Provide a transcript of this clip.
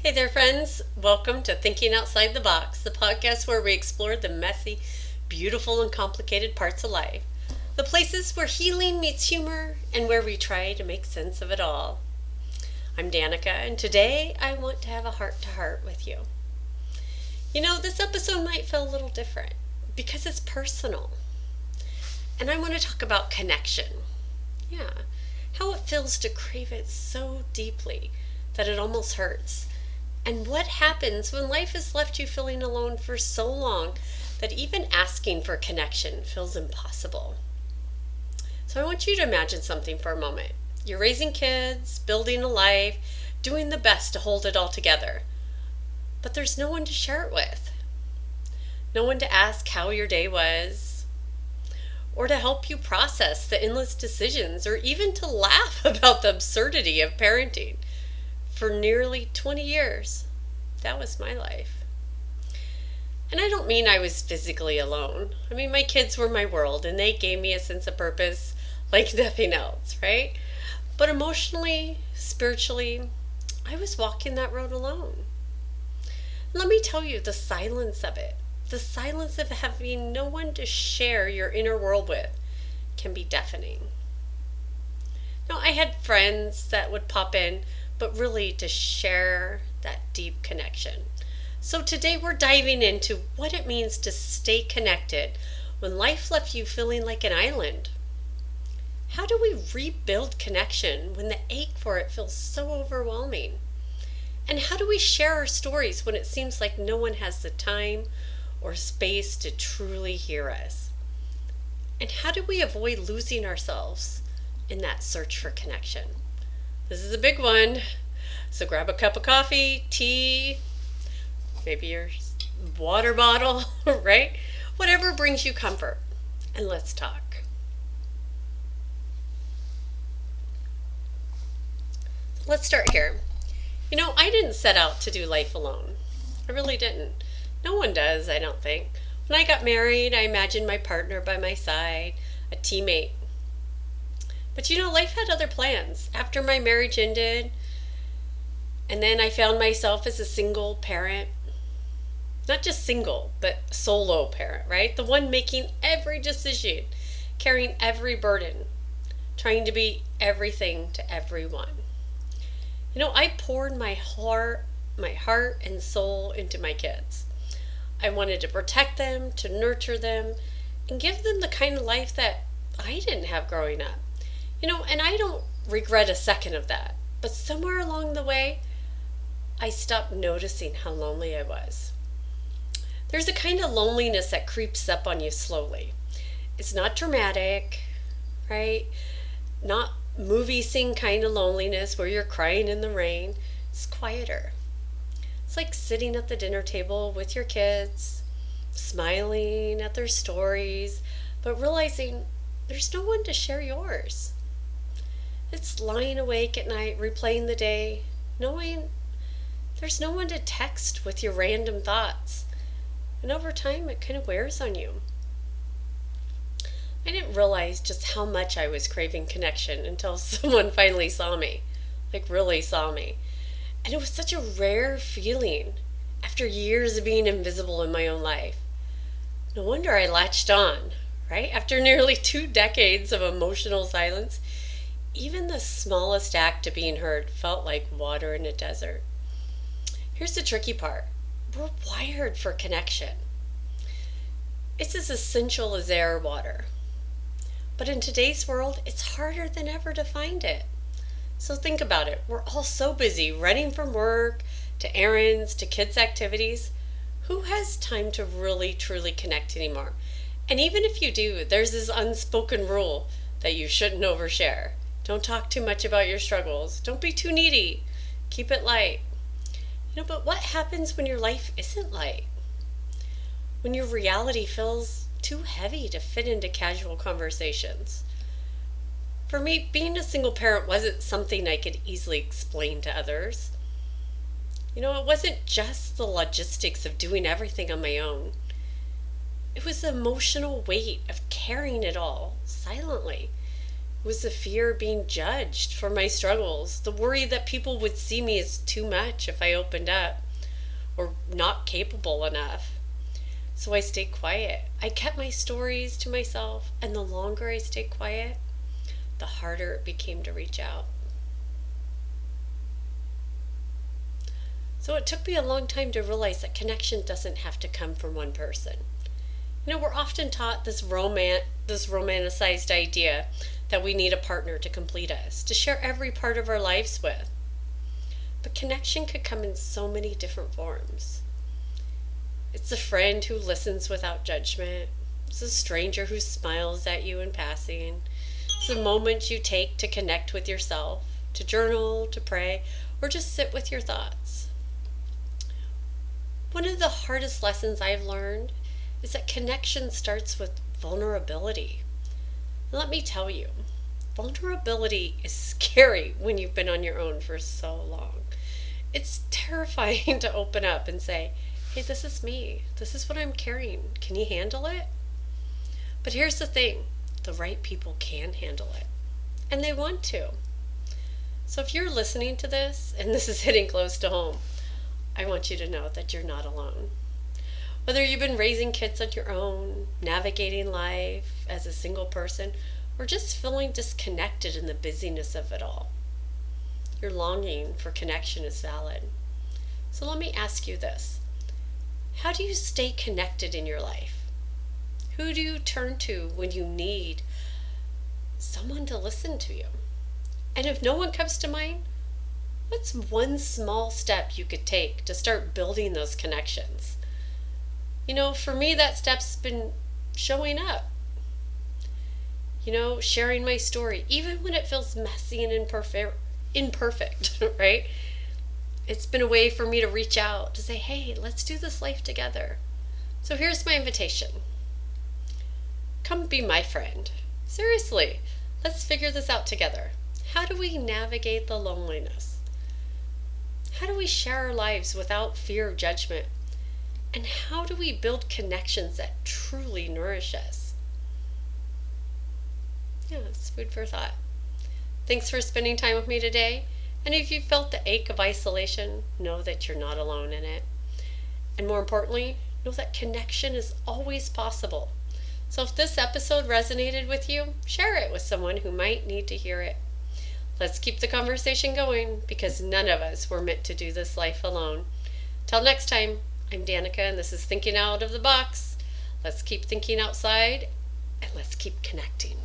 Hey there, friends. Welcome to Thinking Outside the Box, the podcast where we explore the messy, beautiful, and complicated parts of life. The places where healing meets humor and where we try to make sense of it all. I'm Danica, and today I want to have a heart to heart with you. This episode might feel a little different because it's personal. And I want to talk about connection. Yeah, how it feels to crave it so deeply that it almost hurts. And what happens when life has left you feeling alone for so long that even asking for connection feels impossible? So I want you to imagine something for a moment. You're raising kids, building a life, doing the best to hold it all together. But there's no one to share it with. No one to ask how your day was, or to help you process the endless decisions, or even to laugh about the absurdity of parenting. For nearly 20 years, that was my life. And I don't mean I was physically alone. I mean, my kids were my world and they gave me a sense of purpose like nothing else, right? But emotionally, spiritually, I was walking that road alone. Let me tell you the silence of it. The silence of having no one to share your inner world with can be deafening. Now, I had friends that would pop in, but really to share that deep connection. So today we're diving into what it means to stay connected when life left you feeling like an island. How do we rebuild connection when the ache for it feels so overwhelming? And how do we share our stories when it seems like no one has the time or space to truly hear us? And how do we avoid losing ourselves in that search for connection? This is a big one. So grab a cup of coffee, tea, maybe your water bottle, right? Whatever brings you comfort. And let's talk. Let's start here. I didn't set out to do life alone. I really didn't. No one does, I don't think. When I got married, I imagined my partner by my side, a teammate. But life had other plans. After my marriage ended, and then I found myself as a single parent. Not just single, but solo parent, right? The one making every decision, carrying every burden, trying to be everything to everyone. I poured my heart and soul into my kids. I wanted to protect them, to nurture them, and give them the kind of life that I didn't have growing up. And I don't regret a second of that. But somewhere along the way, I stopped noticing how lonely I was. There's a kind of loneliness that creeps up on you slowly. It's not dramatic, right? Not movie scene kind of loneliness where you're crying in the rain. It's quieter. It's like sitting at the dinner table with your kids, smiling at their stories, but realizing there's no one to share yours. It's lying awake at night, replaying the day, knowing there's no one to text with your random thoughts. And over time, it kind of wears on you. I didn't realize just how much I was craving connection until someone finally saw me. Like, really saw me. And it was such a rare feeling after years of being invisible in my own life. No wonder I latched on, right? After nearly 2 decades of emotional silence, even the smallest act of being heard felt like water in a desert. Here's the tricky part. We're wired for connection. It's as essential as air or water. But in today's world, it's harder than ever to find it. So think about it. We're all so busy running from work to errands to kids' activities. Who has time to really truly connect anymore? And even if you do, there's this unspoken rule that you shouldn't overshare. Don't talk too much about your struggles. Don't be too needy. Keep it light. But what happens when your life isn't light? When your reality feels too heavy to fit into casual conversations? For me, being a single parent wasn't something I could easily explain to others. It wasn't just the logistics of doing everything on my own. It was the emotional weight of carrying it all silently was the fear of being judged for my struggles, the worry that people would see me as too much if I opened up, or not capable enough. So I stayed quiet. I kept my stories to myself, and the longer I stayed quiet, the harder it became to reach out. So it took me a long time to realize that connection doesn't have to come from one person. We're often taught this romanticized idea that we need a partner to complete us, to share every part of our lives with. But connection could come in so many different forms. It's a friend who listens without judgment. It's a stranger who smiles at you in passing. It's a moment you take to connect with yourself, to journal, to pray, or just sit with your thoughts. One of the hardest lessons I've learned is that connection starts with vulnerability. And let me tell you, vulnerability is scary when you've been on your own for so long. It's terrifying to open up and say, hey, this is me. This is what I'm carrying. Can you handle it? But here's the thing, the right people can handle it. And they want to. So if you're listening to this, and this is hitting close to home, I want you to know that you're not alone. Whether you've been raising kids on your own, navigating life as a single person, or just feeling disconnected in the busyness of it all, your longing for connection is valid. So let me ask you this. How do you stay connected in your life? Who do you turn to when you need someone to listen to you? And if no one comes to mind, what's one small step you could take to start building those connections? For me, that step's been showing up. Sharing my story, even when it feels messy and imperfect, right? It's been a way for me to reach out, to say, hey, let's do this life together. So here's my invitation. Come be my friend. Seriously, let's figure this out together. How do we navigate the loneliness? How do we share our lives without fear of judgment? And how do we build connections that truly nourish us? Yeah, it's food for thought. Thanks for spending time with me today. And if you felt the ache of isolation, know that you're not alone in it. And more importantly, know that connection is always possible. So if this episode resonated with you, share it with someone who might need to hear it. Let's keep the conversation going, because none of us were meant to do this life alone. Till next time, I'm Danica, and this is Thinking Out of the Box. Let's keep thinking outside, and let's keep connecting.